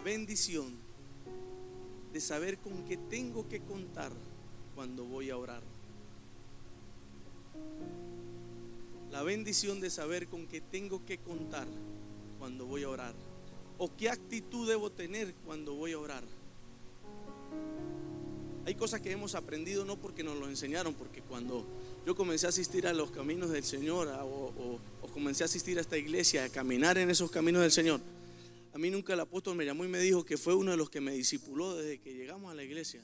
bendición de saber con qué tengo que contar cuando voy a orar. La bendición de saber con qué tengo que contar cuando voy a orar, o qué actitud debo tener cuando voy a orar. Hay cosas que hemos aprendido no porque nos lo enseñaron, porque cuando yo comencé a asistir a los caminos del Señor o comencé a asistir a esta iglesia, a caminar en esos caminos del Señor, a mí nunca el apóstol me llamó y me dijo, que fue uno de los que me discipuló desde que llegamos a la iglesia: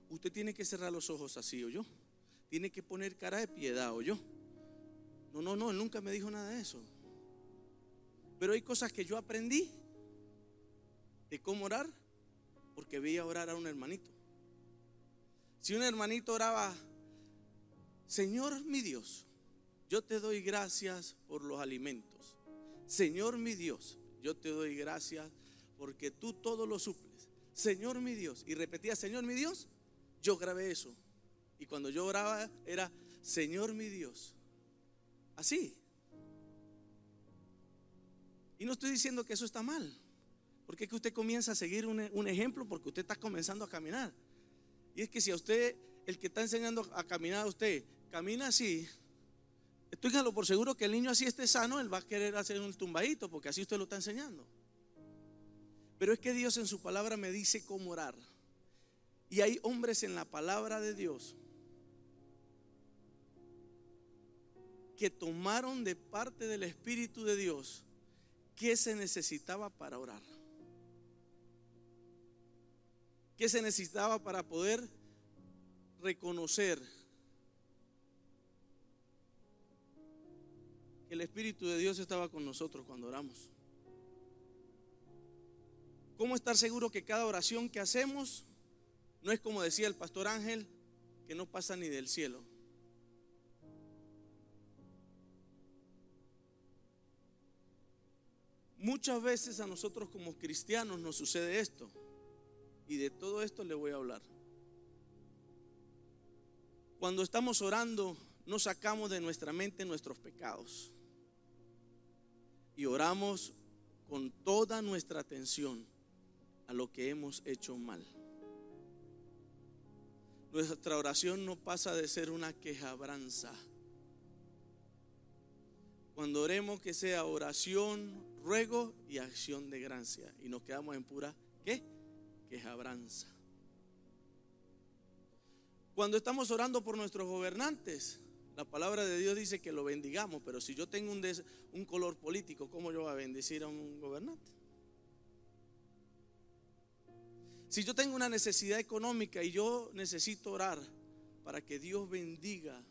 usted tiene que cerrar los ojos así, o yo, tiene que poner cara de piedad, o yo. No, él nunca me dijo nada de eso. Pero hay cosas que yo aprendí de cómo orar porque veía orar a un hermanito. Si un hermanito oraba: Señor mi Dios, yo te doy gracias por los alimentos. Señor mi Dios, yo te doy gracias porque tú todo lo suples. Señor mi Dios. Y repetía: Señor mi Dios. Yo grabé eso. Y cuando yo oraba era: Señor mi Dios. Así. Y no estoy diciendo que eso está mal, porque es que usted comienza a seguir un ejemplo, porque usted está comenzando a caminar. Y es que si a usted, el que está enseñando a caminar a usted, camina así, téngalo por seguro que el niño así esté sano, él va a querer hacer un tumbadito, porque así usted lo está enseñando. Pero es que Dios en su palabra me dice cómo orar. Y hay hombres en la palabra de Dios que tomaron de parte del Espíritu de Dios qué se necesitaba para orar, qué se necesitaba para poder reconocer que el Espíritu de Dios estaba con nosotros cuando oramos. ¿Cómo estar seguro que cada oración que hacemos no es como decía el pastor Ángel, que no pasa ni del cielo? Muchas veces a nosotros como cristianos nos sucede esto, y de todo esto le voy a hablar. Cuando estamos orando, no sacamos de nuestra mente nuestros pecados y oramos con toda nuestra atención a lo que hemos hecho mal. Nuestra oración no pasa de ser una quejabranza. Cuando oremos, que sea oración, ruego y acción de gracia, y nos quedamos en pura quejabranza. Cuando estamos orando por nuestros gobernantes, la palabra de Dios dice que lo bendigamos, pero si yo tengo un color político, ¿cómo yo voy a bendecir a un gobernante? Si yo tengo una necesidad económica y yo necesito orar para que Dios bendiga,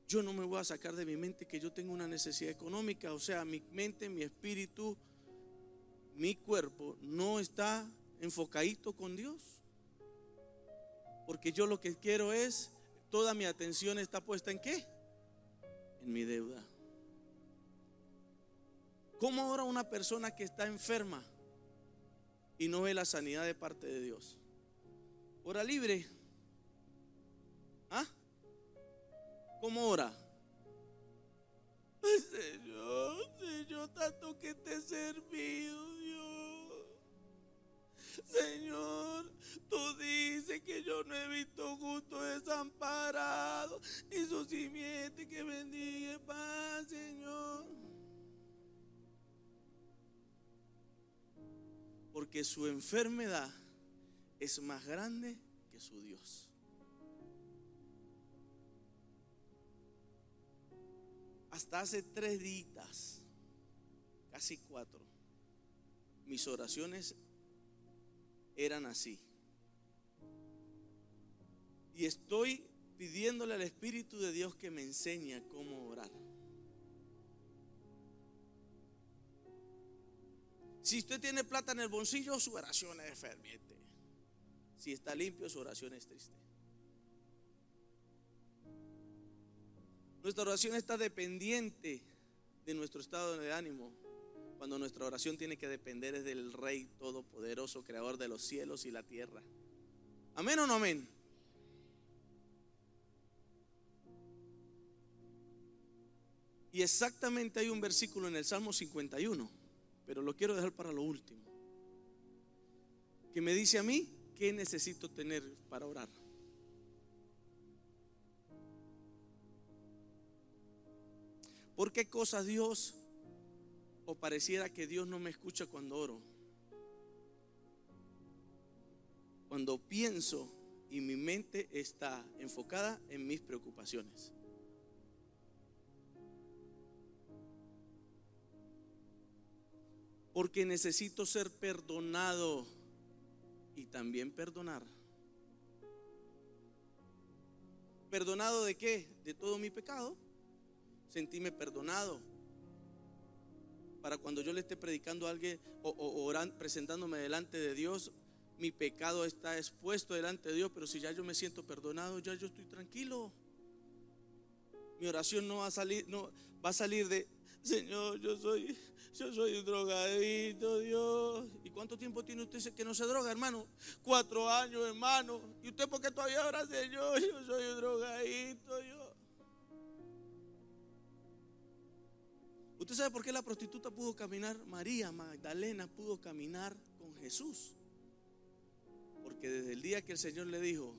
yo no me voy a sacar de mi mente que yo tengo una necesidad económica. O sea, mi mente, mi espíritu, mi cuerpo no está enfocadito con Dios, porque yo lo que quiero es, toda mi atención está puesta ¿en qué? En mi deuda. ¿Cómo ora una persona que está enferma y no ve la sanidad de parte de Dios? ¿Ora libre? ¿Ah? ¿Cómo ora? Ay, Señor, tanto que te he servido, Dios. Señor, tú dices que yo no he visto justo desamparado, y su simiente que bendiga paz, Señor. Porque su enfermedad es más grande que su Dios. Hasta hace 3 días, casi 4, mis oraciones eran así. Y estoy pidiéndole al Espíritu de Dios que me enseñe cómo orar. Si usted tiene plata en el bolsillo, su oración es ferviente. Si está limpio, su oración es triste. Nuestra oración está dependiente de nuestro estado de ánimo, cuando nuestra oración tiene que depender es del Rey Todopoderoso, Creador de los cielos y la tierra. ¿Amén o no amén? Y exactamente hay un versículo en el Salmo 51, pero lo quiero dejar para lo último. que me dice a mí qué necesito tener para orar. ¿Por qué cosas Dios, o pareciera que Dios no me escucha cuando oro? Cuando pienso y mi mente está enfocada en mis preocupaciones. Porque necesito ser perdonado y también perdonar. ¿Perdonado de qué? De todo mi pecado. Sentirme perdonado. Para cuando yo le esté predicando a alguien o orando, presentándome delante de Dios, mi pecado está expuesto delante de Dios, pero si ya yo me siento perdonado, ya yo estoy tranquilo. Mi oración no va a salir, no va a salir de: Señor, yo soy un drogadito, Dios. ¿Y cuánto tiempo tiene usted que no se droga, hermano? 4 años, hermano. ¿Y usted por qué todavía ora, Señor? Yo soy un drogadito, Dios. ¿Usted sabe por qué la prostituta pudo caminar? María Magdalena pudo caminar con Jesús. Porque desde el día que el Señor le dijo: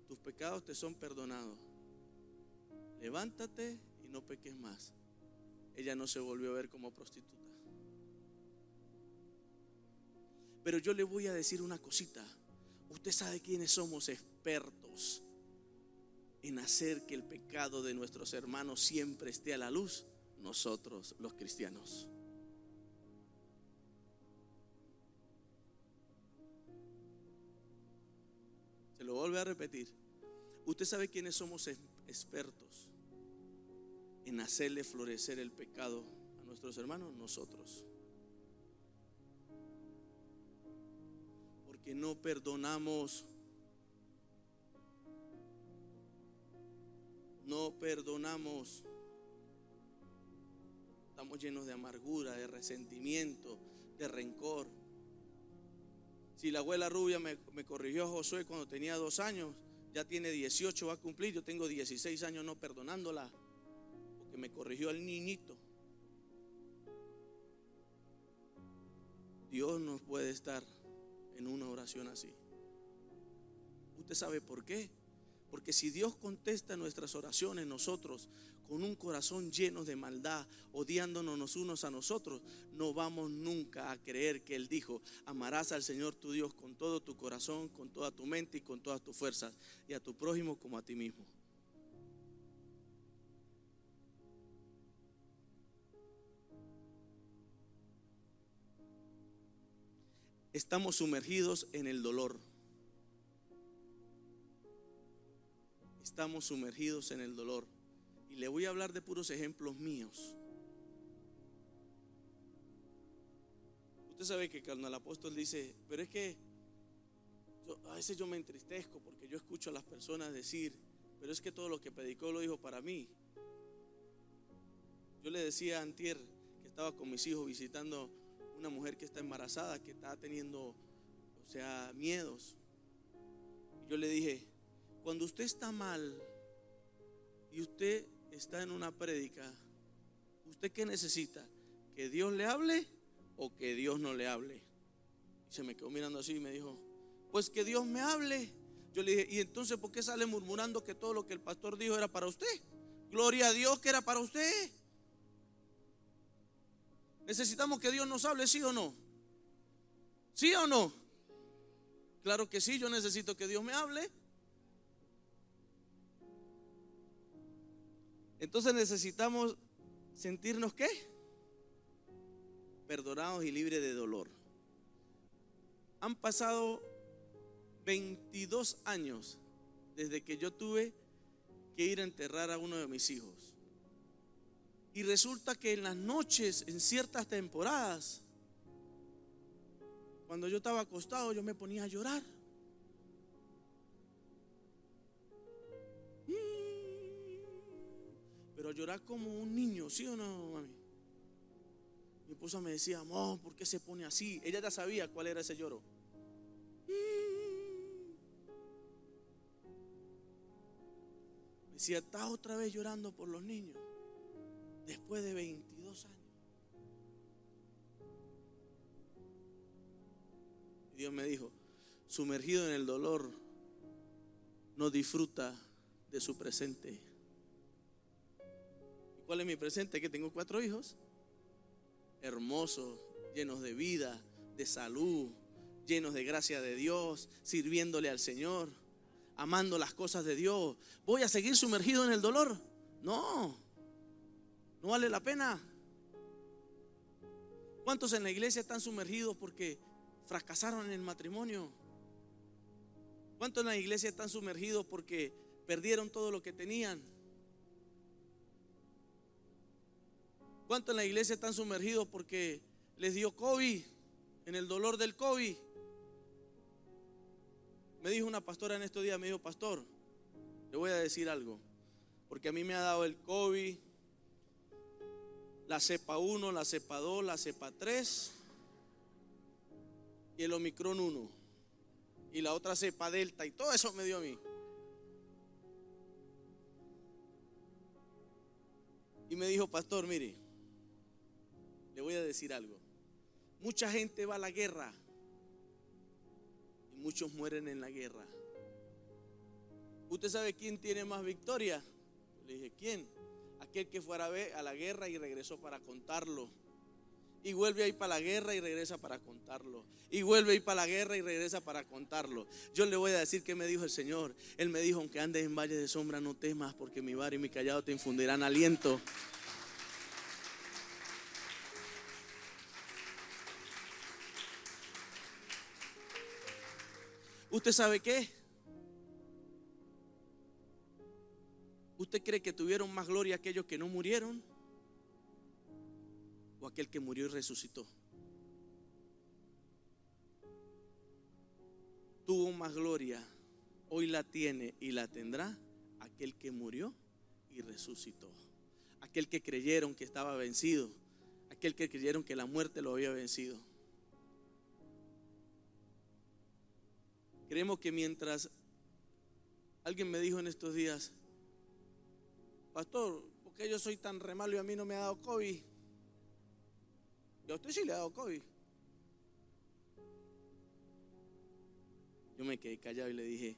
tus pecados te son perdonados, levántate y no peques más, ella no se volvió a ver como prostituta. Pero yo le voy a decir una cosita. Usted sabe quiénes somos expertos en hacer que el pecado de nuestros hermanos siempre esté a la luz. Nosotros, los cristianos. Se lo vuelvo a repetir. Usted sabe quiénes somos expertos en hacerle florecer el pecado a nuestros hermanos. Nosotros. Porque no perdonamos. No perdonamos. Estamos llenos de amargura, de resentimiento, de rencor. Si la abuela rubia me corrigió a Josué cuando tenía 2 años, ya tiene 18, va a cumplir. Yo tengo 16 años no perdonándola, porque me corrigió al niñito. Dios no puede estar en una oración así. ¿Usted sabe por qué? Porque si Dios contesta nuestras oraciones, nosotros con un corazón lleno de maldad, odiándonos los unos a nosotros, no vamos nunca a creer que Él dijo: amarás al Señor tu Dios con todo tu corazón, con toda tu mente y con todas tus fuerzas, y a tu prójimo como a ti mismo. Estamos sumergidos en el dolor. Estamos sumergidos en el dolor. Y le voy a hablar de puros ejemplos míos. Usted sabe que cuando el apóstol dice: pero es que a veces yo me entristezco porque yo escucho a las personas decir: pero es que todo lo que predicó lo dijo para mí. Yo le decía a antier que estaba con mis hijos visitando una mujer que está embarazada, que está teniendo, miedos. Y yo le dije: cuando usted está mal y usted está en una prédica, ¿usted qué necesita? ¿Que Dios le hable o que Dios no le hable? Y se me quedó mirando así y me dijo: pues que Dios me hable. Yo le dije: ¿y entonces por qué sale murmurando que todo lo que el pastor dijo era para usted? Gloria a Dios que era para usted. ¿Necesitamos que Dios nos hable, sí o no? ¿Sí o no? Claro que sí, yo necesito que Dios me hable. Entonces necesitamos sentirnos ¿qué? Perdonados y libres de dolor. Han pasado 22 años desde que yo tuve que ir a enterrar a uno de mis hijos. Y resulta que en las noches, en ciertas temporadas, cuando yo estaba acostado, yo me ponía a llorar. Pero a llorar como un niño, ¿sí o no, mami? Mi esposa me decía: amor, ¿por qué se pone así? Ella ya sabía cuál era ese lloro. Me decía: ¿estás otra vez llorando por los niños? Después de 22 años. Y Dios me dijo: sumergido en el dolor, no disfruta de su presente. ¿Y cuál es mi presente? Que tengo 4 hijos hermosos, llenos de vida, de salud, llenos de gracia de Dios, sirviéndole al Señor, amando las cosas de Dios. ¿Voy a seguir sumergido en el dolor? No, no vale la pena. ¿Cuántos en la iglesia están sumergidos porque fracasaron en el matrimonio? ¿Cuántos en la iglesia están sumergidos porque perdieron todo lo que tenían? ¿Cuántos en la iglesia están sumergidos porque les dio COVID, en el dolor del COVID? Me dijo una pastora en estos días, me dijo: pastor, le voy a decir algo, porque a mí me ha dado el COVID, la cepa 1, la cepa 2, la cepa 3 y el Omicron 1 y la otra cepa Delta, y todo eso me dio a mí. Y me dijo: pastor, mire, le voy a decir algo. Mucha gente va a la guerra y muchos mueren en la guerra. ¿Usted sabe quién tiene más victoria? Le dije: ¿quién? Aquel que fuera a la guerra y regresó para contarlo. Y vuelve a ir para la guerra y regresa para contarlo. Y vuelve a ir para la guerra y regresa para contarlo. Yo le voy a decir qué me dijo el Señor. Él me dijo: aunque andes en valle de sombra, no temas, porque mi vara y mi callado te infundirán aliento. ¿Usted sabe qué? ¿Usted cree que tuvieron más gloria aquellos que no murieron o aquel que murió y resucitó? Tuvo más gloria, hoy la tiene y la tendrá aquel que murió y resucitó. Aquel que creyeron que estaba vencido, aquel que creyeron que la muerte lo había vencido. Creemos que mientras, alguien me dijo en estos días: pastor, ¿por qué yo soy tan re malo y a mí no me ha dado COVID? Y a usted sí le ha dado COVID. Yo me quedé callado y le dije: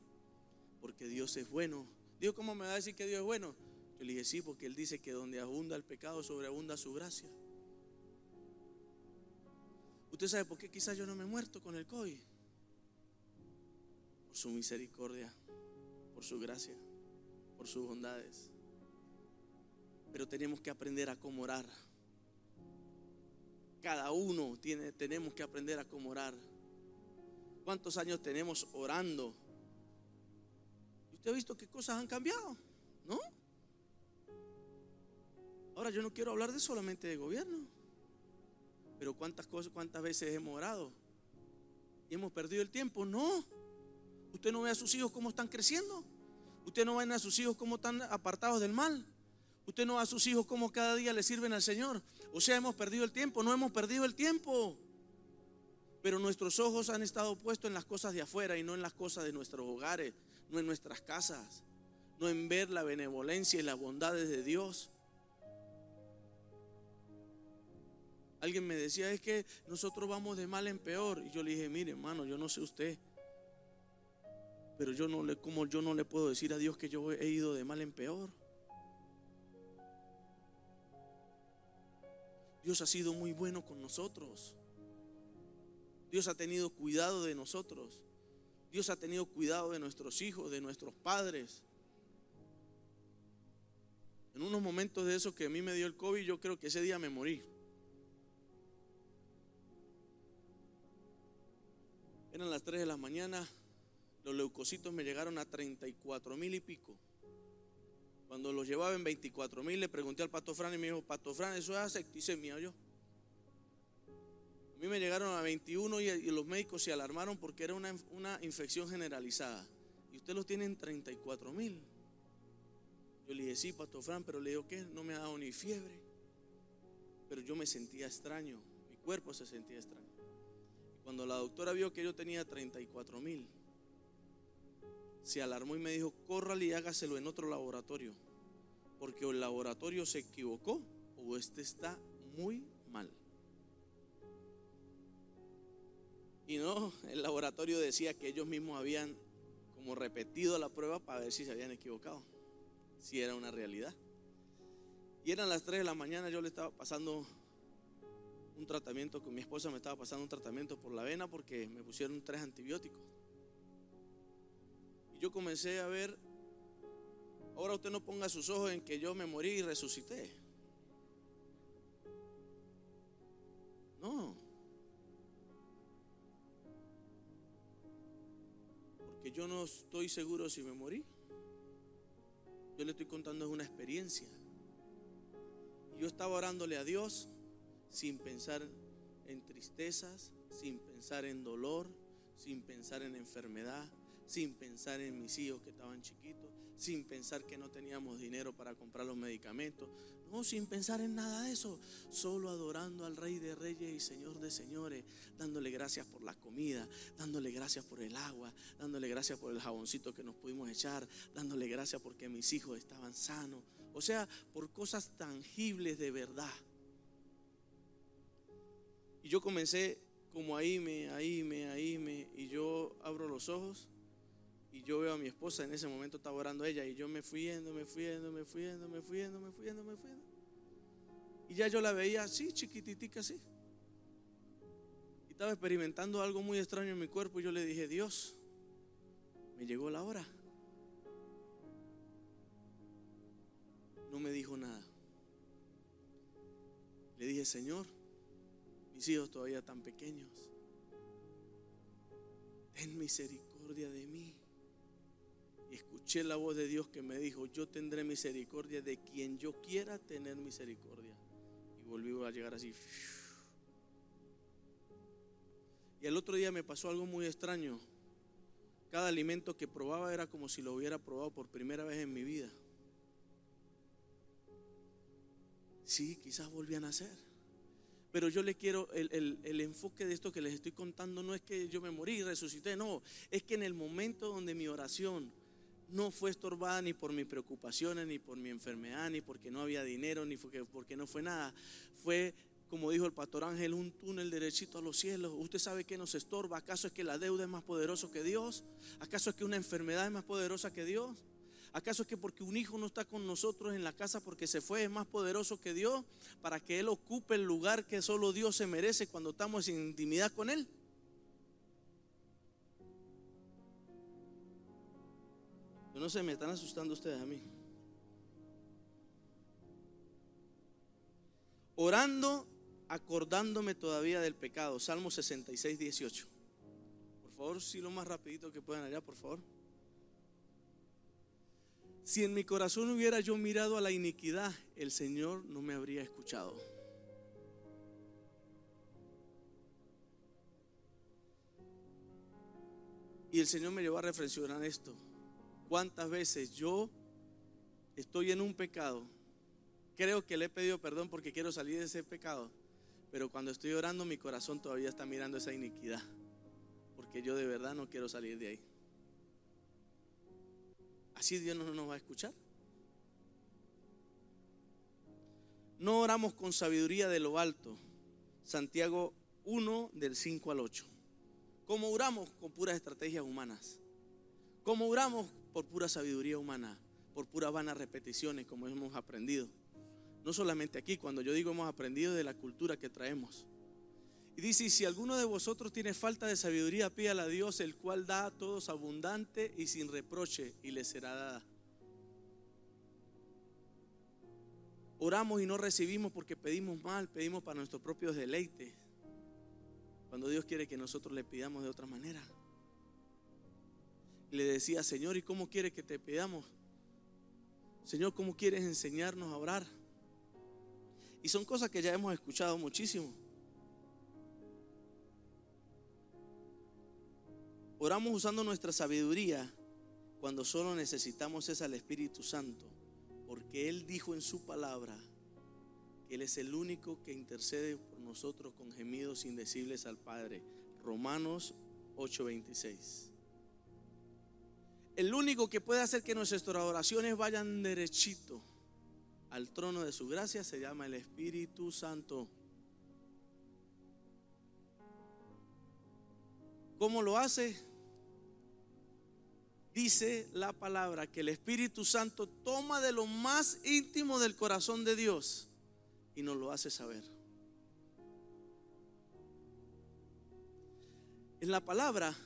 porque Dios es bueno. Dijo: ¿cómo me va a decir que Dios es bueno? Yo le dije: sí, porque Él dice que donde abunda el pecado, sobreabunda su gracia. ¿Usted sabe por qué quizás yo no me he muerto con el COVID? Por su misericordia, por su gracia, por sus bondades. Pero tenemos que aprender a cómo orar. Cada uno tenemos que aprender a cómo orar. ¿Cuántos años tenemos orando? ¿Y usted ha visto qué cosas han cambiado? ¿No? Ahora, yo no quiero hablar de solamente de gobierno, pero cuántas veces hemos orado y hemos perdido el tiempo. No. Usted no ve a sus hijos cómo están creciendo. Usted no ve a sus hijos cómo están apartados del mal. Usted no ve a sus hijos cómo cada día le sirven al Señor. O sea, hemos perdido el tiempo. No hemos perdido el tiempo, pero nuestros ojos han estado puestos en las cosas de afuera y no en las cosas de nuestros hogares, no en nuestras casas, no en ver la benevolencia y las bondades de Dios. Alguien me decía: es que nosotros vamos de mal en peor. Y yo le dije: mire, hermano, yo no sé usted, pero yo no le puedo decir a Dios que yo he ido de mal en peor. Dios ha sido muy bueno con nosotros. Dios ha tenido cuidado de nosotros. Dios ha tenido cuidado de nuestros hijos, de nuestros padres. En unos momentos de esos que a mí me dio el COVID, yo creo que ese día me morí. Eran las 3 de la mañana. Los leucocitos me llegaron a 34,000 y pico. Cuando los llevaba en 24,000, le pregunté al pastor Fran y me dijo: pastor Fran, eso es septicemia. Yo, a mí me llegaron a 21 y los médicos se alarmaron porque era una infección generalizada. Y usted los tiene en 34,000. Yo le dije: sí, pastor Fran, pero le digo: ¿qué? No me ha dado ni fiebre. Pero yo me sentía extraño, mi cuerpo se sentía extraño. Y cuando la doctora vio que yo tenía 34,000, se alarmó y me dijo: córrale y hágaselo en otro laboratorio, porque o el laboratorio se equivocó o este está muy mal. Y no, el laboratorio decía que ellos mismos habían como repetido la prueba para ver si se habían equivocado, si era una realidad. Y eran las 3 de la mañana, yo le estaba pasando un tratamiento, con mi esposa me estaba pasando un tratamiento por la vena porque me pusieron 3 antibióticos. Y yo comencé a ver, ahora usted no ponga sus ojos en que yo me morí y resucité. No. Porque yo no estoy seguro si me morí. Yo le estoy contando una experiencia. Y yo estaba orándole a Dios sin pensar en tristezas, sin pensar en dolor, sin pensar en enfermedad, sin pensar en mis hijos que estaban chiquitos, sin pensar que no teníamos dinero para comprar los medicamentos. No, sin pensar en nada de eso, solo adorando al Rey de Reyes y Señor de Señores, dándole gracias por la comida, dándole gracias por el agua, dándole gracias por el jaboncito que nos pudimos echar, dándole gracias porque mis hijos estaban sanos. O sea, por cosas tangibles de verdad. Y yo comencé como ahí y yo abro los ojos y yo veo a mi esposa, en ese momento estaba orando ella, y yo me fui yendo. Y ya yo la veía así, chiquititica así. Y estaba experimentando algo muy extraño en mi cuerpo y yo le dije: Dios, me llegó la hora. No me dijo nada. Le dije: Señor, mis hijos todavía tan pequeños, ten misericordia de mí. Y escuché la voz de Dios que me dijo: yo tendré misericordia de quien yo quiera tener misericordia. Y volví a llegar así. Y el otro día me pasó algo muy extraño. Cada alimento que probaba era como si lo hubiera probado por primera vez en mi vida. Sí, quizás volví a nacer. Pero yo le quiero, el enfoque de esto que les estoy contando no es que yo me morí y resucité, no. Es que en el momento donde mi oración no fue estorbada ni por mis preocupaciones, ni por mi enfermedad, ni porque no había dinero, ni porque no fue nada, fue, como dijo el pastor Ángel, un túnel derechito a los cielos. ¿Usted sabe qué nos estorba? ¿Acaso es que la deuda es más poderosa que Dios? ¿Acaso es que una enfermedad es más poderosa que Dios? ¿Acaso es que porque un hijo no está con nosotros en la casa porque se fue es más poderoso que Dios para que Él ocupe el lugar que solo Dios se merece cuando estamos en intimidad con Él? Yo no sé, me están asustando ustedes a mí. Orando, acordándome todavía del pecado. Salmo 66, 18. Por favor, si lo más rapidito que puedan allá, por favor. Si en mi corazón hubiera yo mirado a la iniquidad, el Señor no me habría escuchado. Y el Señor me llevó a reflexionar esto. ¿Cuántas veces yo estoy en un pecado? Creo que le he pedido perdón porque quiero salir de ese pecado, pero cuando estoy orando mi corazón todavía está mirando esa iniquidad, porque yo de verdad no quiero salir de ahí. ¿Así Dios no nos va a escuchar? No oramos con sabiduría de lo alto. Santiago 1 del 5 al 8. ¿Cómo oramos? Con puras estrategias humanas. ¿Cómo oramos? Por pura sabiduría humana, por puras vanas repeticiones, como hemos aprendido. No solamente aquí, cuando yo digo hemos aprendido, de la cultura que traemos. Y dice: y si alguno de vosotros tiene falta de sabiduría, pídala a Dios, el cual da a todos abundante y sin reproche, y le será dada. Oramos y no recibimos porque pedimos mal, pedimos para nuestros propios deleites, cuando Dios quiere que nosotros le pidamos de otra manera. Y le decía: Señor, ¿y cómo quiere que te pidamos? Señor, ¿cómo quieres enseñarnos a orar? Y son cosas que ya hemos escuchado muchísimo. Oramos usando nuestra sabiduría cuando solo necesitamos es al Espíritu Santo, porque Él dijo en su palabra que Él es el único que intercede por nosotros con gemidos indecibles al Padre. Romanos 8:26. El único que puede hacer que nuestras oraciones vayan derechito al trono de su gracia se llama el Espíritu Santo. ¿Cómo lo hace? Dice la palabra que el Espíritu Santo toma de lo más íntimo del corazón de Dios y nos lo hace saber. En la palabra,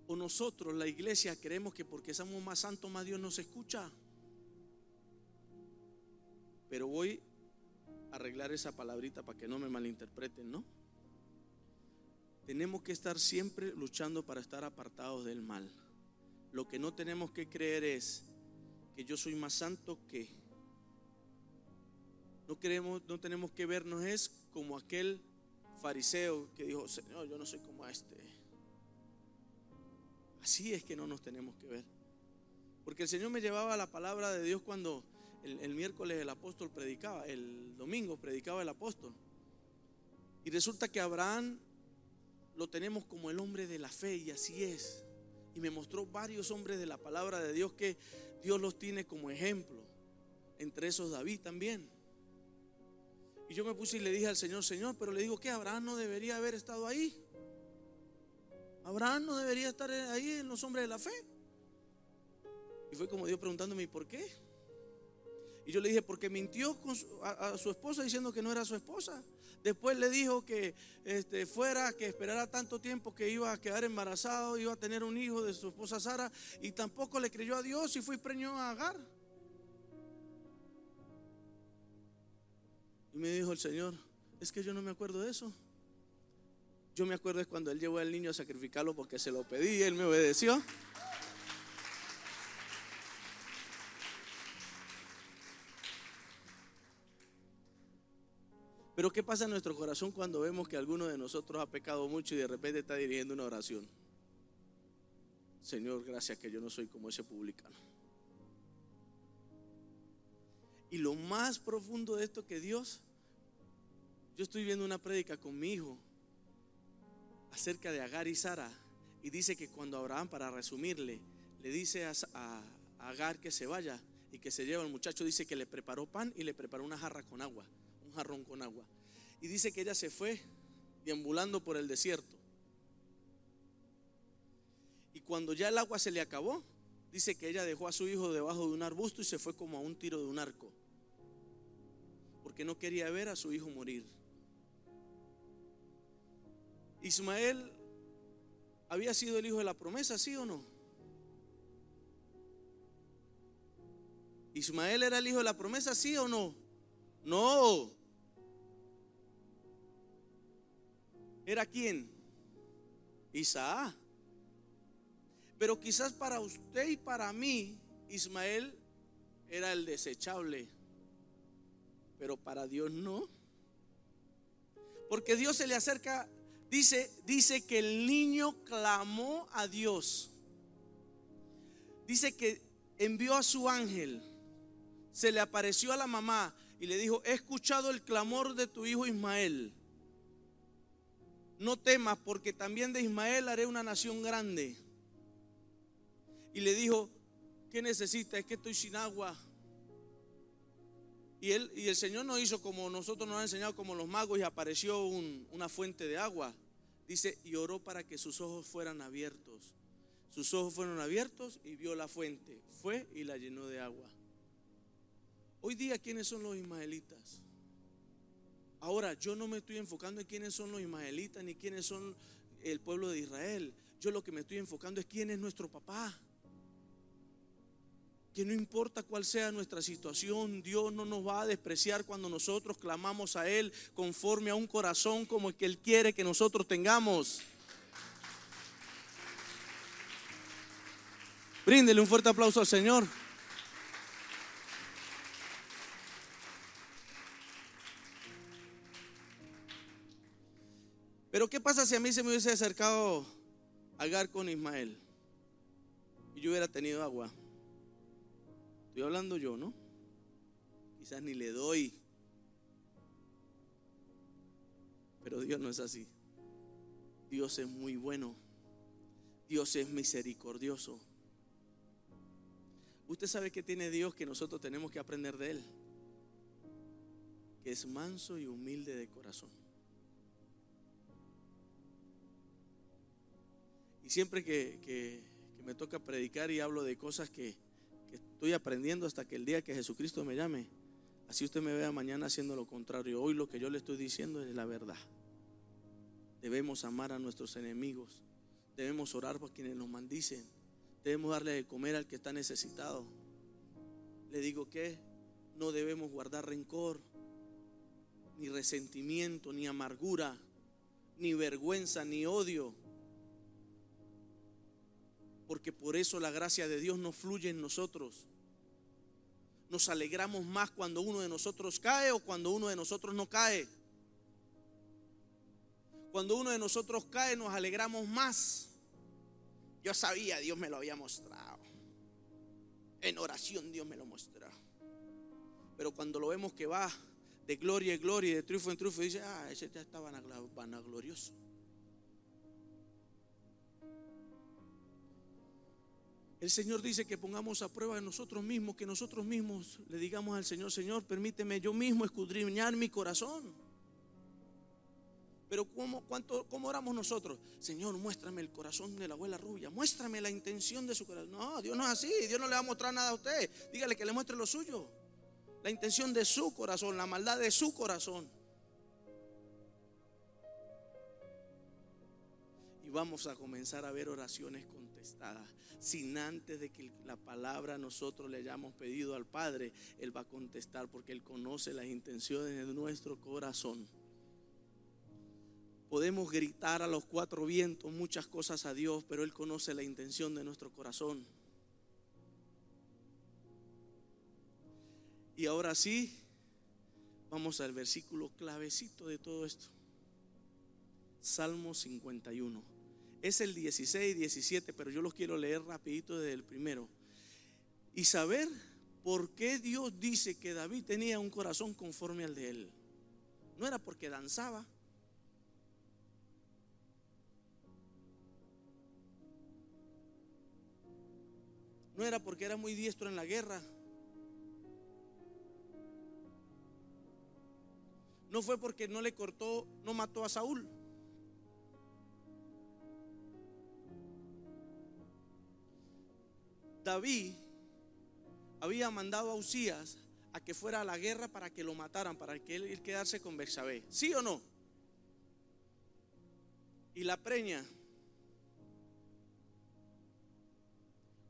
o nosotros, la iglesia, creemos que porque somos más santos, más Dios nos escucha. Pero voy a arreglar esa palabrita para que no me malinterpreten, ¿no? Tenemos que estar siempre luchando para estar apartados del mal. Lo que no tenemos que creer es que yo soy más santo que. No tenemos que vernos es como aquel fariseo que dijo: Señor, yo no soy como este. Así es que no nos tenemos que ver. Porque el Señor me llevaba la palabra de Dios cuando el miércoles el apóstol predicaba, el domingo predicaba el apóstol. Y resulta que Abraham lo tenemos como el hombre de la fe, y así es. Y me mostró varios hombres de la palabra de Dios que Dios los tiene como ejemplo. Entre esos David también. Y yo me puse y le dije al Señor: Señor, pero le digo que Abraham no debería haber estado ahí. Abraham no debería estar ahí en los hombres de la fe. Y fue como Dios preguntándome: ¿y por qué? Y yo le dije: porque mintió a su esposa diciendo que no era su esposa. Después le dijo que fuera, que esperara tanto tiempo, que iba a quedar embarazado, iba a tener un hijo de su esposa Sara, y tampoco le creyó a Dios y fue y preñó a Agar. Y me dijo el Señor: es que yo no me acuerdo de eso. Yo me acuerdo es cuando Él llevó al niño a sacrificarlo porque se lo pedí y Él me obedeció. Pero ¿qué pasa en nuestro corazón cuando vemos que alguno de nosotros ha pecado mucho y de repente está dirigiendo una oración? Señor, gracias que yo no soy como ese publicano. Y lo más profundo de esto que Dios, yo estoy viendo una prédica con mi hijo acerca de Agar y Sara, y dice que cuando Abraham, para resumirle, le dice a Agar que se vaya y que se lleve al muchacho, dice que le preparó pan y le preparó una jarra con agua, un jarrón con agua, y dice que ella se fue deambulando por el desierto, y cuando ya el agua se le acabó, dice que ella dejó a su hijo debajo de un arbusto y se fue como a un tiro de un arco, porque no quería ver a su hijo morir. Ismael había sido el hijo de la promesa, ¿sí o no? Ismael era el hijo de la promesa, ¿sí o no? No. ¿Era quién? Isaac. Pero quizás para usted y para mí Ismael era el desechable, pero para Dios no. Porque Dios se le acerca. Dice que el niño clamó a Dios. Dice que envió a su ángel, se le apareció a la mamá y le dijo: he escuchado el clamor de tu hijo Ismael. No temas, porque también de Ismael haré una nación grande. Y le dijo: ¿qué necesita? Es que estoy sin agua. Y el Señor no hizo como nosotros nos han enseñado, como los magos, y apareció una fuente de agua. Dice: y oró para que sus ojos fueran abiertos. Sus ojos fueron abiertos y vio la fuente. Fue y la llenó de agua. Hoy día, ¿quiénes son los ismaelitas? Ahora, yo no me estoy enfocando en quiénes son los ismaelitas ni quiénes son el pueblo de Israel. Yo lo que me estoy enfocando es quién es nuestro papá. Que no importa cuál sea nuestra situación, Dios no nos va a despreciar cuando nosotros clamamos a Él conforme a un corazón como el que Él quiere que nosotros tengamos. Bríndele un fuerte aplauso al Señor. Pero ¿qué pasa si a mí se me hubiese acercado Agar con Ismael y yo hubiera tenido agua? Estoy hablando yo, ¿no? Quizás ni le doy. Pero Dios no es así. Dios es muy bueno. Dios es misericordioso. Usted sabe que tiene Dios que nosotros tenemos que aprender de Él, que es manso y humilde de corazón. Y siempre que me toca predicar y hablo de cosas que estoy aprendiendo hasta que el día que Jesucristo me llame, así usted me vea mañana haciendo lo contrario. Hoy lo que yo le estoy diciendo es la verdad. Debemos amar a nuestros enemigos. Debemos orar por quienes nos maldicen. Debemos darle de comer al que está necesitado. Le digo que no debemos guardar rencor, ni resentimiento, ni amargura, ni vergüenza, ni odio. Porque por eso la gracia de Dios no fluye en nosotros. Nos alegramos más cuando uno de nosotros cae o cuando uno de nosotros no cae. Cuando uno de nosotros cae nos alegramos más. Yo sabía, Dios me lo había mostrado. En oración Dios me lo mostró. Pero cuando lo vemos que va de gloria en gloria y de triunfo en triunfo, dice, ese ya está vanaglorioso. El Señor dice que pongamos a prueba de nosotros mismos, que nosotros mismos le digamos al Señor, Señor, permíteme yo mismo escudriñar mi corazón. Pero ¿cómo oramos nosotros? Señor, muéstrame el corazón de la abuela Rubia, muéstrame la intención de su corazón. No, Dios no es así, Dios no le va a mostrar nada a usted. Dígale que le muestre lo suyo, la intención de su corazón, la maldad de su corazón. Y vamos a comenzar a ver oraciones contestadas, sin antes de que la palabra nosotros le hayamos pedido al Padre. Él va a contestar porque Él conoce las intenciones de nuestro corazón. Podemos gritar a los cuatro vientos muchas cosas a Dios, pero Él conoce la intención de nuestro corazón. Y ahora sí, vamos al versículo clavecito de todo esto. Salmo 51. Es el 16 y 17, pero yo los quiero leer rapidito desde el primero. Y saber por qué Dios dice que David tenía un corazón conforme al de él. No era porque danzaba. No era porque era muy diestro en la guerra. No fue porque no mató a Saúl. David había mandado a Usías a que fuera a la guerra para que lo mataran, para que él quedarse con Betsabé. ¿Sí o no? Y la preña.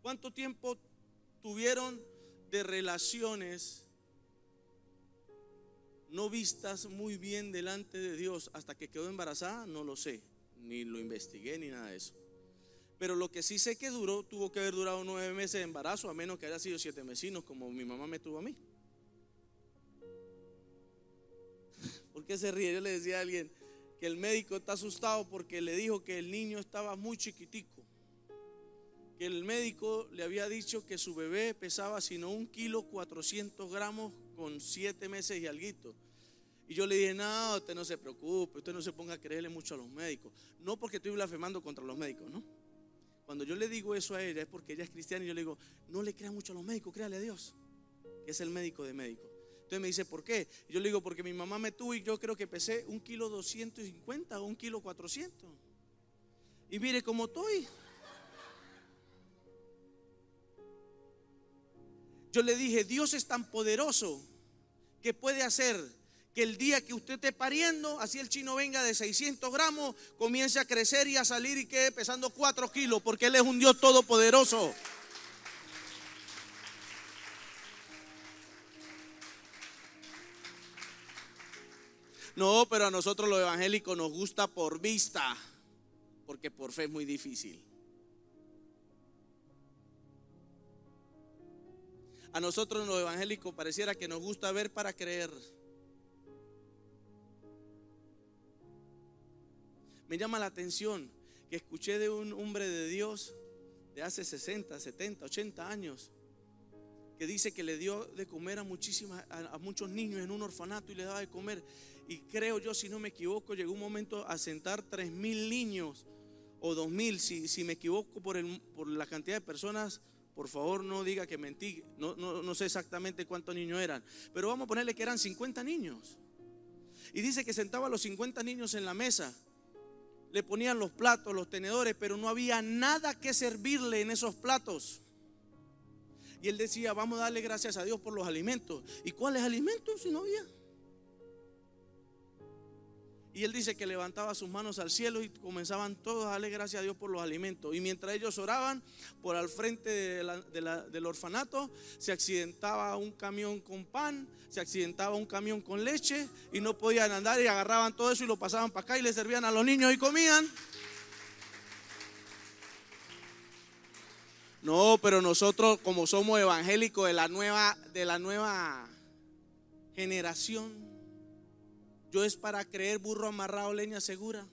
¿Cuánto tiempo tuvieron de relaciones no vistas muy bien delante de Dios hasta que quedó embarazada? No lo sé, ni lo investigué ni nada de eso. Pero lo que sí sé que tuvo que haber durado 9 meses de embarazo, a menos que haya sido 7 mesinos como mi mamá me tuvo a mí. ¿Por qué se ríe? Yo le decía a alguien que el médico está asustado porque le dijo que el niño estaba muy chiquitico, que el médico le había dicho que su bebé pesaba sino 1,4 kg con 7 meses y alguito. Y yo le dije, no, usted no se preocupe, usted no se ponga a creerle mucho a los médicos. No porque estoy blasfemando contra los médicos, ¿no? Cuando yo le digo eso a ella es porque ella es cristiana y yo le digo, no le crea mucho a los médicos, créale a Dios, que es el médico de médicos. Entonces me dice, ¿por qué? Y yo le digo, porque mi mamá me tuvo y yo creo que pesé 1,250 kg o 1,4 kg. Y mire cómo estoy. Yo le dije, Dios es tan poderoso que puede hacer que el día que usted esté pariendo, así el chino venga de 600 gramos, comience a crecer y a salir y quede pesando 4 kilos, porque Él es un Dios todopoderoso. No, pero a nosotros los evangélicos nos gusta por vista, porque por fe es muy difícil. A nosotros los evangélicos pareciera que nos gusta ver para creer. Me llama la atención que escuché de un hombre de Dios de hace 60, 70, 80 años que dice que le dio de comer a muchos niños en un orfanato y le daba de comer. Y creo yo, si no me equivoco, llegó un momento a sentar 3,000 niños o 2,000, si me equivoco por la cantidad de personas. Por favor, no diga que mentí, no sé exactamente cuántos niños eran, pero vamos a ponerle que eran 50 niños. Y dice que sentaba a los 50 niños en la mesa le ponían los platos, los tenedores, pero no había nada que servirle en esos platos. Y él decía, vamos a darle gracias a Dios por los alimentos. ¿Y cuáles alimentos si no había? Y él dice que levantaba sus manos al cielo y comenzaban todos a darle gracias a Dios por los alimentos. Y mientras ellos oraban, por al frente del orfanato se accidentaba un camión con pan, se accidentaba un camión con leche y no podían andar, y agarraban todo eso y lo pasaban para acá y le servían a los niños y comían. No, pero nosotros, como somos evangélicos de la nueva generación, yo es para creer burro amarrado, leña segura.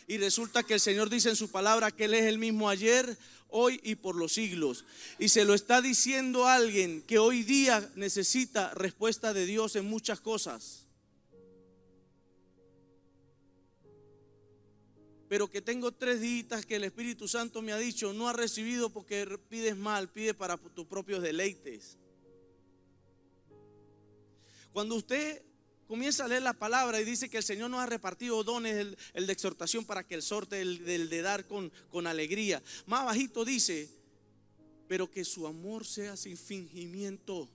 Y resulta que el Señor dice en su palabra que Él es el mismo ayer, hoy y por los siglos. Y se lo está diciendo a alguien que hoy día necesita respuesta de Dios en muchas cosas. Pero que tengo 3 días que el Espíritu Santo me ha dicho, no has recibido porque pides mal, pide para tus propios deleites. Cuando usted comienza a leer la palabra y dice que el Señor nos ha repartido dones, el de exhortación para que exhorte, el de dar con alegría. Más bajito dice, pero que su amor sea sin fingimiento.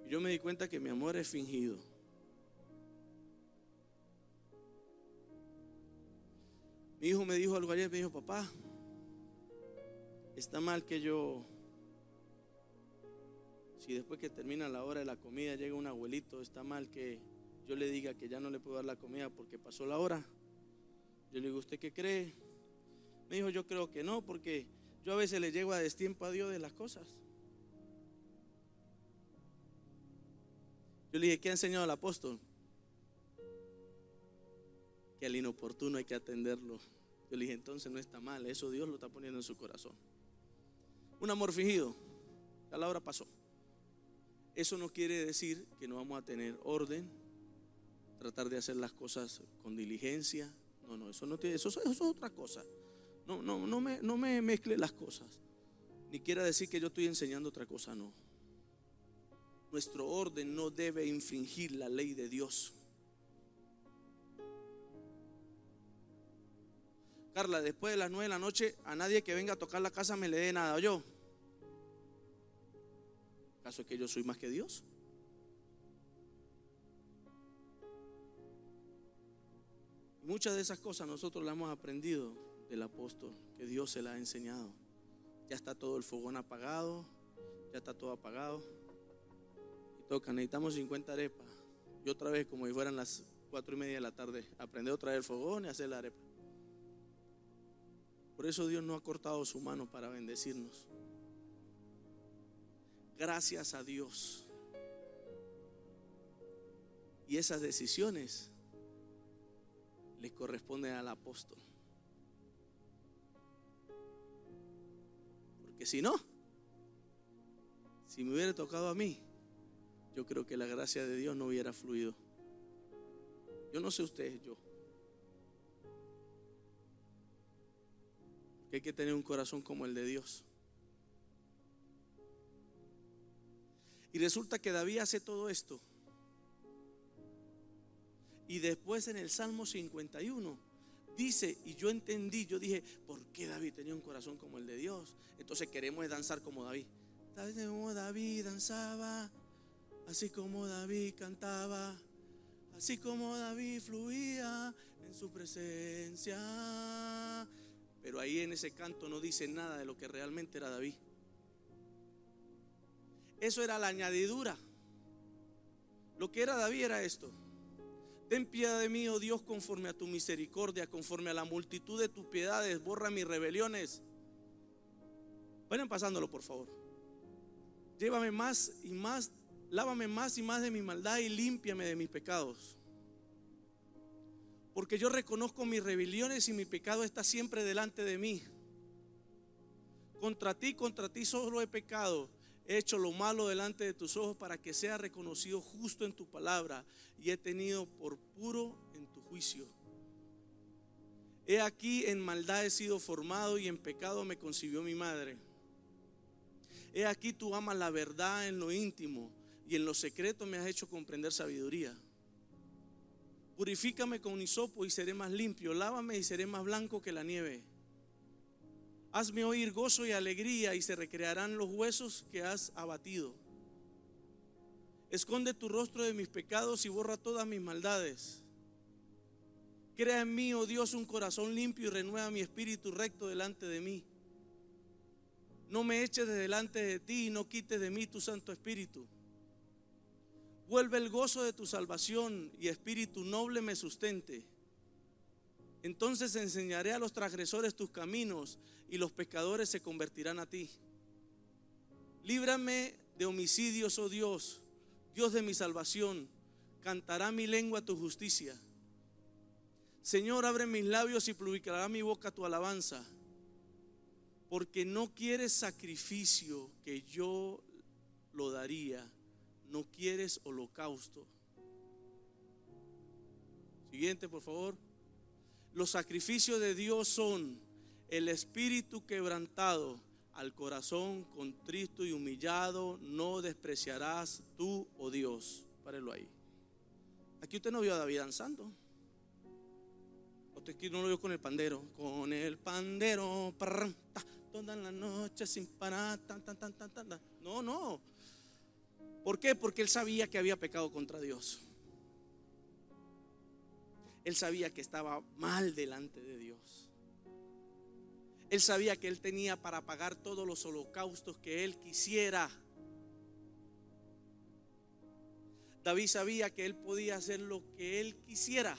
Yo me di cuenta que mi amor es fingido. Mi hijo me dijo algo ayer, me dijo, papá, está mal que si después que termina la hora de la comida llega un abuelito, está mal que yo le diga que ya no le puedo dar la comida porque pasó la hora. Yo le digo, ¿usted qué cree? Me dijo, yo creo que no, porque yo a veces le llego a destiempo a Dios de las cosas. Yo le dije, ¿qué ha enseñado el apóstol? Que al inoportuno hay que atenderlo. Yo le dije, entonces no está mal, eso Dios lo está poniendo en su corazón. Un amor fingido, ya la hora pasó. Eso no quiere decir que no vamos a tener orden, tratar de hacer las cosas con diligencia. No, eso no tiene, eso es otra cosa. No me mezcle las cosas. Ni quiera decir que yo estoy enseñando otra cosa, no. Nuestro orden no debe infringir la ley de Dios. Carla, después de las 9 de la noche, a nadie que venga a tocar la casa me le dé nada, yo. ¿Acaso es que yo soy más que Dios? Y muchas de esas cosas nosotros las hemos aprendido del apóstol, que Dios se las ha enseñado. Ya está todo el fogón apagado, ya está todo apagado. Y toca, necesitamos 50 arepas. Y otra vez, como si fueran las 4:30 de la tarde, aprender otra vez el fogón y hacer la arepa. Por eso Dios no ha cortado su mano para bendecirnos. Gracias a Dios. Y esas decisiones les corresponden al apóstol. Porque si no, si me hubiera tocado a mí, yo creo que la gracia de Dios no hubiera fluido. Yo no sé ustedes, yo. Que hay que tener un corazón como el de Dios. Y resulta que David hace todo esto. Y después en el Salmo 51 dice, y yo entendí, yo dije, ¿por qué David tenía un corazón como el de Dios? Entonces queremos danzar como David. David danzaba, así como David cantaba, así como David fluía en su presencia. Pero ahí en ese canto no dice nada de lo que realmente era David. Eso era la añadidura. Lo que era David era esto: ten piedad de mí, oh Dios, conforme a tu misericordia, conforme a la multitud de tus piedades, borra mis rebeliones. Vayan pasándolo, por favor. Llévame más y más, lávame más y más de mi maldad y límpiame de mis pecados. Porque yo reconozco mis rebeliones y mi pecado está siempre delante de mí. Contra ti solo he pecado. He hecho lo malo delante de tus ojos para que sea reconocido justo en tu palabra y he tenido por puro en tu juicio. He aquí en maldad he sido formado y en pecado me concibió mi madre. He aquí tú amas la verdad en lo íntimo y en lo secreto me has hecho comprender sabiduría. Purifícame con hisopo y seré más limpio, lávame y seré más blanco que la nieve. Hazme oír gozo y alegría y se recrearán los huesos que has abatido. Esconde tu rostro de mis pecados y borra todas mis maldades. Crea en mí, oh Dios, un corazón limpio y renueva mi espíritu recto delante de mí. No me eches de delante de ti y no quites de mí tu Santo Espíritu. Vuelve el gozo de tu salvación y espíritu noble me sustente. Entonces enseñaré a los transgresores tus caminos y los pecadores se convertirán a ti. Líbrame de homicidios, oh Dios, Dios de mi salvación. Cantará mi lengua tu justicia. Señor, abre mis labios y publicará mi boca tu alabanza. Porque no quieres sacrificio que yo lo daría, no quieres holocausto. Siguiente, por favor. Los sacrificios de Dios son el espíritu quebrantado, al corazón contrito y humillado no despreciarás tú, oh Dios. Párelo ahí. Aquí usted no vio a David danzando. Usted aquí no lo vio con el pandero. Con el pandero, toda la noche sin parar. No. ¿Por qué? Porque él sabía que había pecado contra Dios. Él sabía que estaba mal delante de Dios. Él sabía que él tenía para pagar todos los holocaustos que él quisiera. David sabía que él podía hacer lo que él quisiera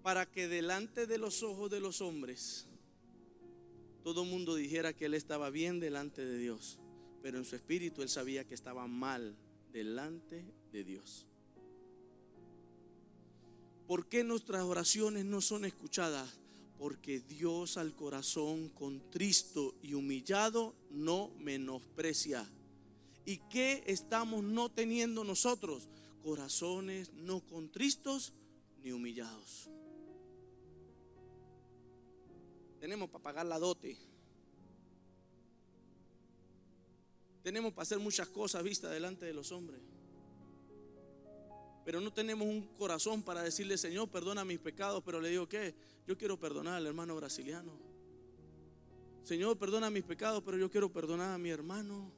para que delante de los ojos de los hombres todo el mundo dijera que él estaba bien delante de Dios, pero en su espíritu él sabía que estaba mal delante de Dios. ¿Por qué nuestras oraciones no son escuchadas? Porque Dios al corazón contristo y humillado no menosprecia. ¿Y qué estamos no teniendo nosotros? Corazones no contristos ni humillados. Tenemos para pagar la dote. Tenemos para hacer muchas cosas vistas delante de los hombres. Pero no tenemos un corazón para decirle: Señor, perdona mis pecados. Pero le digo, ¿qué? Yo quiero perdonar al hermano brasiliano. Señor, perdona mis pecados, pero yo quiero perdonar a mi hermano.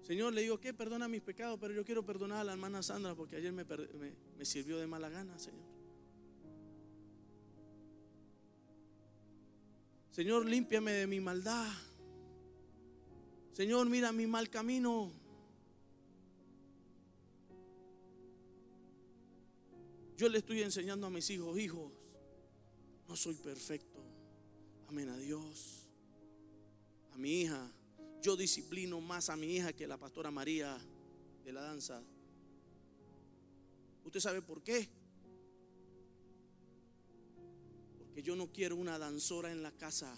Señor, le digo, ¿qué? Perdona mis pecados, pero yo quiero perdonar a la hermana Sandra porque ayer me sirvió de mala gana, Señor. Señor, límpiame de mi maldad. Señor, mira mi mal camino. Yo le estoy enseñando a mis hijos: hijos, no soy perfecto. Amen a Dios. A mi hija, yo disciplino más a mi hija que la pastora María de la danza. ¿Usted sabe por qué? Porque yo no quiero una danzora en la casa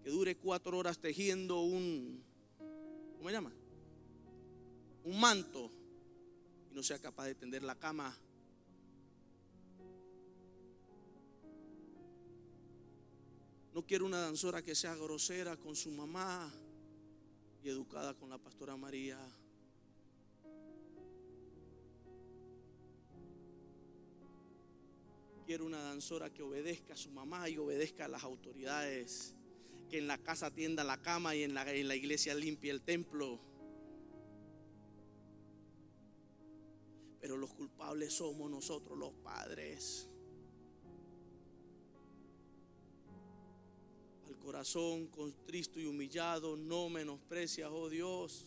que dure 4 horas tejiendo ¿cómo se llama? Un manto y no sea capaz de tender la cama. No quiero una danzora que sea grosera con su mamá y educada con la pastora María. Quiero una danzora que obedezca a su mamá y obedezca a las autoridades, que en la casa tienda la cama y en la iglesia limpie el templo. Pero los culpables somos nosotros, los padres. Al corazón contristo y humillado no menosprecias, oh Dios.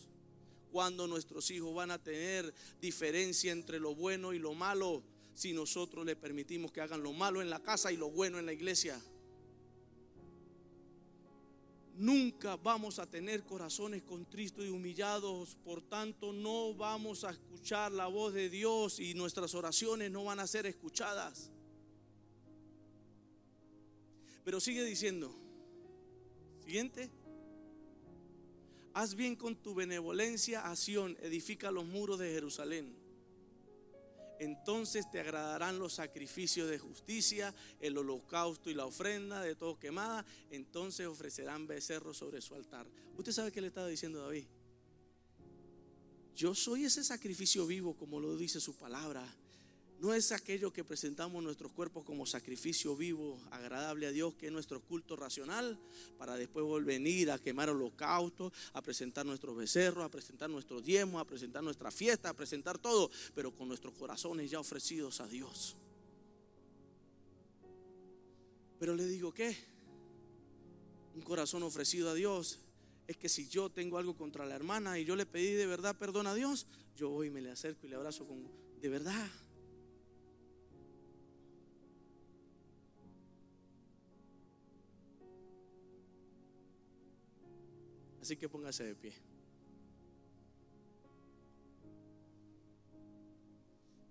Cuando nuestros hijos van a tener diferencia entre lo bueno y lo malo, si nosotros le permitimos que hagan lo malo en la casa y lo bueno en la iglesia? Nunca vamos a tener corazones contristos y humillados. Por tanto, no vamos a escuchar la voz de Dios y nuestras oraciones no van a ser escuchadas. Pero sigue diciendo, siguiente: haz bien con tu benevolencia a Sión, edifica los muros de Jerusalén. entonces te agradarán los sacrificios de justicia, el holocausto y la ofrenda de todo quemada. Entonces ofrecerán becerros sobre su altar. ¿Usted sabe qué le estaba diciendo David? Yo soy ese sacrificio vivo, como lo dice su palabra. No es aquello que presentamos nuestros cuerpos como sacrificio vivo, agradable a Dios, que es nuestro culto racional, para después venir a quemar holocausto, a presentar nuestros becerros, a presentar nuestros diezmos, a presentar nuestra fiesta, a presentar todo, pero con nuestros corazones ya ofrecidos a Dios. Pero le digo, ¿qué? Un corazón ofrecido a Dios es que si yo tengo algo contra la hermana y yo le pedí de verdad perdón a Dios, yo voy y me le acerco y le abrazo de verdad. Así que póngase de pie.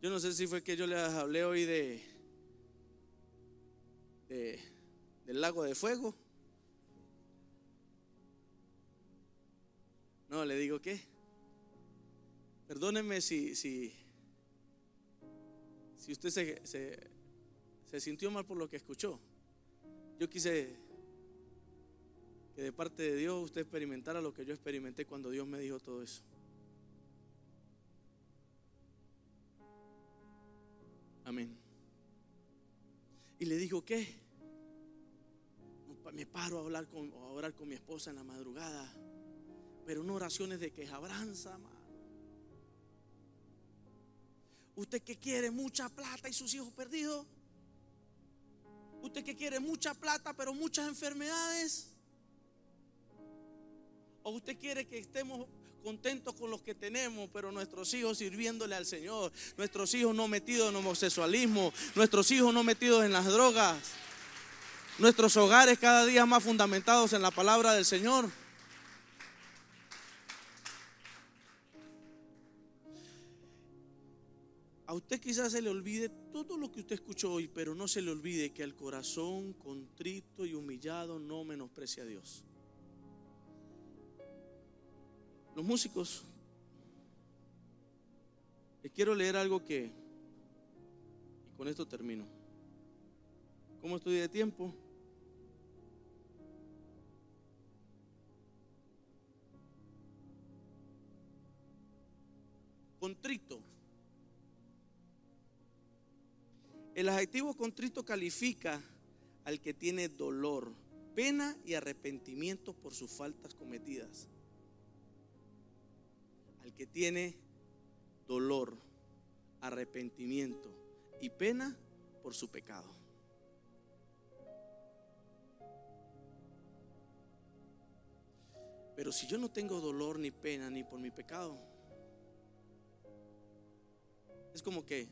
Yo no sé si fue que yo les hablé hoy del lago de fuego. No, le digo ¿qué? Perdónenme si usted se sintió mal por lo que escuchó. Yo quise que de parte de Dios usted experimentara lo que yo experimenté cuando Dios me dijo todo eso. Amén. Y le digo ¿qué? Me paro a orar con mi esposa en la madrugada, pero no oraciones de quejabranza, amado. ¿Usted que quiere mucha plata y sus hijos perdidos? ¿Usted que quiere mucha plata pero muchas enfermedades? ¿O usted quiere que estemos contentos con los que tenemos, pero nuestros hijos sirviéndole al Señor? Nuestros hijos no metidos en homosexualismo, nuestros hijos no metidos en las drogas, nuestros hogares cada día más fundamentados en la palabra del Señor. A usted quizás se le olvide todo lo que usted escuchó hoy, pero no se le olvide que el corazón contrito y humillado no menosprecia a Dios. Los músicos, les quiero leer algo y con esto termino. ¿Cómo estoy de tiempo? Contrito. El adjetivo contrito califica al que tiene dolor, pena y arrepentimiento por sus faltas cometidas. Al que tiene dolor, arrepentimiento y pena por su pecado. Pero si yo no tengo dolor ni pena ni por mi pecado, es como que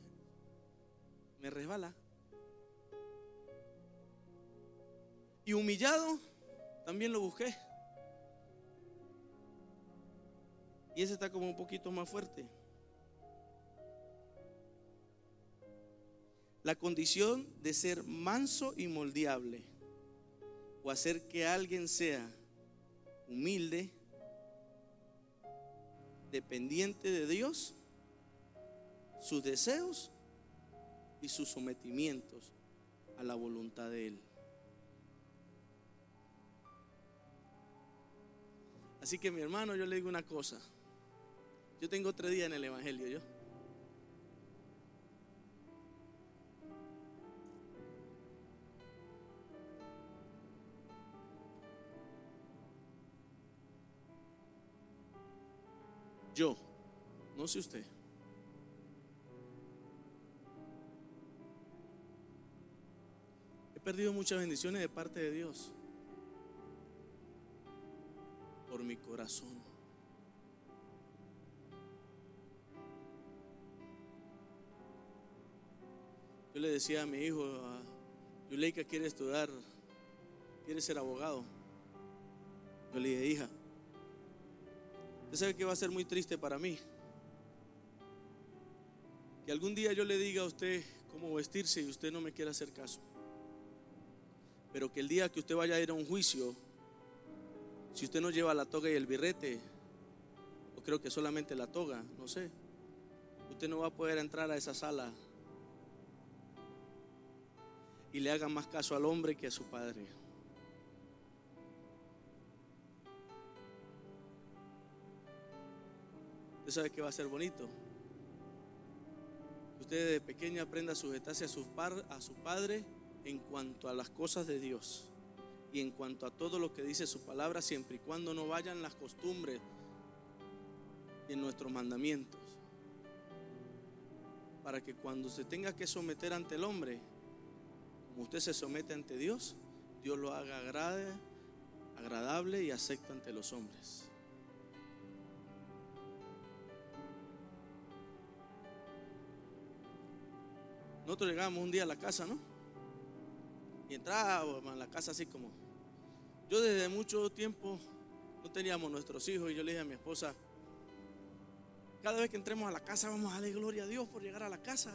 me resbala. Y humillado también lo busqué, y ese está como un poquito más fuerte. La condición de ser manso y moldeable, o hacer que alguien sea humilde, dependiente de Dios, sus deseos y sus sometimientos a la voluntad de Él. Así que mi hermano, yo le digo una cosa. Yo tengo 3 días en el evangelio. Yo, no sé usted. He perdido muchas bendiciones de parte de Dios por mi corazón. Yo le decía a mi hijo, a Yuleika, quiere estudiar, quiere ser abogado. Yo le dije, hija, usted sabe que va a ser muy triste para mí que algún día yo le diga a usted cómo vestirse y usted no me quiera hacer caso. Pero que el día que usted vaya a ir a un juicio, si usted no lleva la toga y el birrete, o creo que solamente la toga, no sé, usted no va a poder entrar a esa sala y le haga más caso al hombre que a su padre. Usted sabe que va a ser bonito. Usted desde pequeño aprenda a sujetarse a su padre en cuanto a las cosas de Dios y en cuanto a todo lo que dice su palabra, siempre y cuando no vayan las costumbres y en nuestros mandamientos, para que cuando se tenga que someter ante el hombre, como usted se somete ante Dios, Dios lo haga agradable y acepto ante los hombres. Nosotros llegábamos un día a la casa, ¿no? Y entrábamos a la casa así como... Yo desde mucho tiempo no teníamos nuestros hijos y yo le dije a mi esposa, cada vez que entremos a la casa vamos a darle gloria a Dios por llegar a la casa.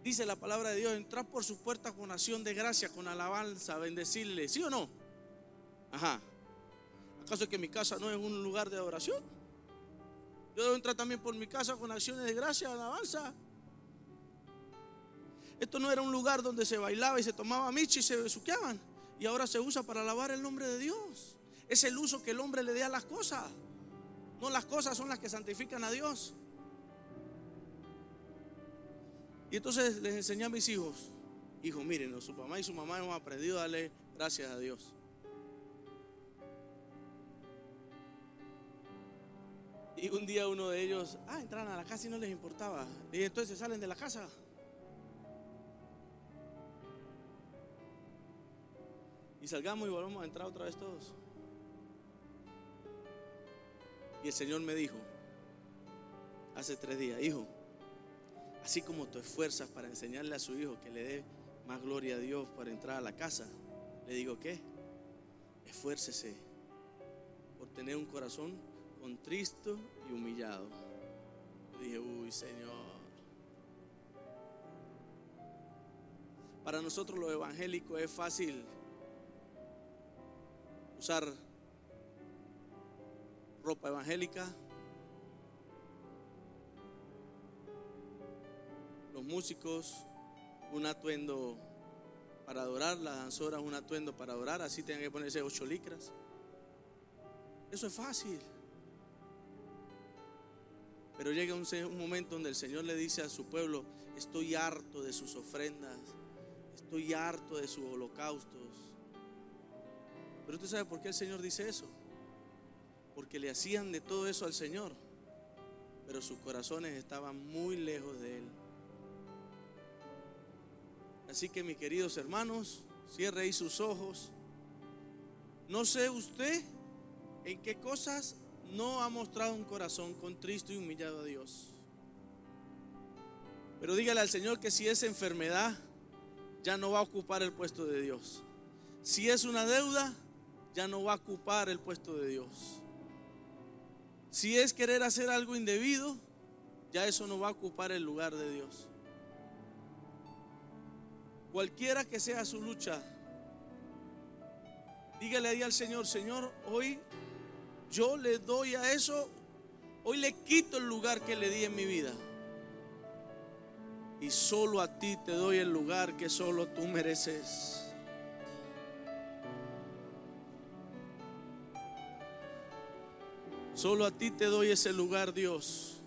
Dice la palabra de Dios, entrar por sus puertas con acción de gracia, con alabanza, bendecirle, ¿sí o no? Ajá. ¿Acaso es que mi casa no es un lugar de adoración? Yo debo entrar también por mi casa con acciones de gracia, alabanza. Esto no era un lugar donde se bailaba y se tomaba michi y se besuqueaban, y ahora se usa para alabar el nombre de Dios. Es el uso que el hombre le dé a las cosas. No, las cosas son las que santifican a Dios. Y entonces les enseñé a mis hijos, miren, su papá y su mamá hemos aprendido a darle gracias a Dios. Y un día uno de ellos, entraron a la casa y no les importaba. Y entonces salen de la casa. Y salgamos y volvamos a entrar otra vez todos. Y el Señor me dijo hace 3 días, hijo, así como te esfuerzas para enseñarle a su hijo que le dé más gloria a Dios para entrar a la casa, le digo, ¿qué? Esfuércese por tener un corazón contristo y humillado. Yo dije, uy, Señor. Para nosotros los evangélicos es fácil usar ropa evangélica. Los músicos, un atuendo para adorar. Las danzoras, un atuendo para adorar. Así tengan que ponerse 8 licras. Eso es fácil. Pero llega un momento donde el Señor le dice a su pueblo, estoy harto de sus ofrendas, estoy harto de sus holocaustos. Pero usted sabe por qué el Señor dice eso. Porque le hacían de todo eso al Señor, pero sus corazones estaban muy lejos de Él. Así que mis queridos hermanos, cierre ahí sus ojos. No sé usted en qué cosas no ha mostrado un corazón contristo y humillado a Dios. Pero dígale al Señor que si es enfermedad, ya no va a ocupar el puesto de Dios. Si es una deuda, ya no va a ocupar el puesto de Dios. Si es querer hacer algo indebido, ya eso no va a ocupar el lugar de Dios. Cualquiera que sea su lucha, dígale ahí al Señor, Señor, hoy yo le doy a eso, hoy le quito el lugar que le di en mi vida. Y solo a ti te doy el lugar que solo tú mereces. Solo a ti te doy ese lugar, Dios.